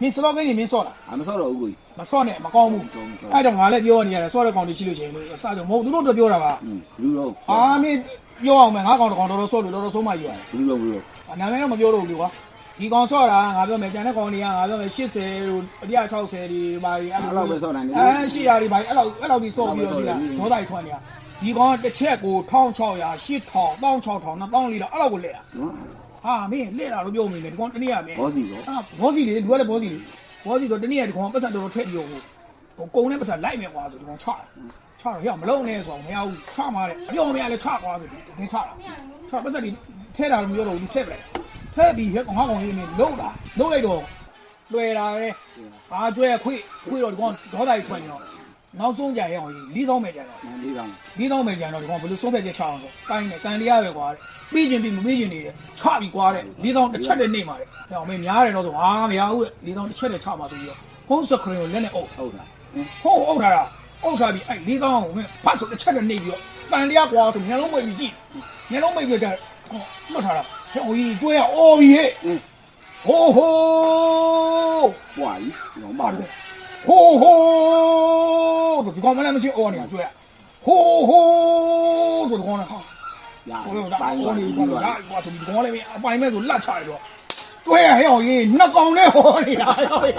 မင်းစတော့ကင်းနေမင်းစော့လား မဆော့တော့ဘူးကိုကြီး မစော့နဲ့မကောင်းဘူးအဲ့တော့ငါလည်းပြောနေရတယ်စော့တဲ့ကောင်တွေရှိလို့ချင်းလို့အစတော့မဟုတ်သူတို့တော့ပြောတာပါ လူတော့ ဟာမင်းပြောအောင်မယ်ငါကောင်တကောင်တော်တော်စော့လို့တော်တော်ဆုံးမယူရတယ် လူတော့ နာမည်တော့မပြောတော့ဘူးကွာဒီကောင်စော့တာငါပြောမယ်ကျန်တဲ့ကောင်တွေကငါပြောမယ်80တို့160တွေဘာတွေအဲ့လိုပဲစော့တယ်800တွေဘာအဲ့လောက်ဒီစော့ပြီးတော့ဒီလားဒေါသကြီးထွန်းနေတာဒီကောင်တစ်ချက်ကို1600 8000 16000 2400အဲ့လောက်ကိုလဲတာဟာမင်းလဲတာလို့ပြောမိတယ်ဒီကောင်တနည်းရမယ် ဘောစီတော့ ဘောစီလေလူကလည်းဘောစီလေဘောစီတော့တနည်းရဒီကောင်ပတ်စံတော်တော်ထည့်ပြီးတော့ဟိုကုံနဲ့ပတ်စံလိုက်မယ်ကွာဆိုဒီကောင်ချတော့ရမလုံးနဲ့ဆိုတော့မရဘူးချမှာလေအပြောမရလဲချကွာဆိုဒီသင်ချတာချပတ်စံဒီထဲတာလို့မပြောတော့ဘူးထည့်ပလိုက်ထဲပြီးဟဲ့ကောင်ကောင်လေးနေလုံးတာလုံးလိုက်တော့လွယ်တာပဲဘာကျွဲခွေတော့ဒီကောင်ဒေါသကြီးထွက်နေတော့နောက်ဆုံးကြရအောင်4000ပဲကြတော့4000ပဲကြတော့ဒီကောင်ဘယ်လိုဆုံးဖြတ်ချက်ချအောင်ဆိုတိုင်းနဲ့ကန်လေးရပဲကွာပြီးချင်းပြီးမပြီးချင်းနေတယ်ချပြီးကွာတဲ့4000တစ်ချက်တည်းနေမှာတဲ့ဟဲ့အောင်မင်းများတယ်တော့ဆိုဟာမရဘူး4000တစ်ချက်တည်းချမှာဆိုပြီးတော့ဖုန်းစခရင်ကိုလက်နဲ့အုပ်ဟုတ်တာဟုတ်အုပ်ထားတာအုပ်ထားပြီးအဲ့4000ကိုမင်းဖတ်ဆိုတစ်ချက်တည်းနေပြီးတော့ကန်လေးကွာဆိုမျက်လုံးမိတ်ပြီးကြည့်မျက်လုံးမိတ်ပြီးကြလွတ်ထားတာဟဲ့ဟိုကြီးကျွဲရအော်ကြီးဟဲ့ဟိုပွားကြီးရောင်းပါတော့ဟိုဒီကောင်မလည်းမချင်းအော်နေတာကျွဲဟိုဆိုဒီကောင်လည်းဟာတော့ဒါအော်နေပါတော့ဒါကွာဆိုဒီကောင်လည်းအပိုင်မဲ့ဆိုလက်ချရတော့ကျွဲရဟဲ့ဟိုကြီးနှစ်ကောင်နဲ့ဟောနေတာဟဲ့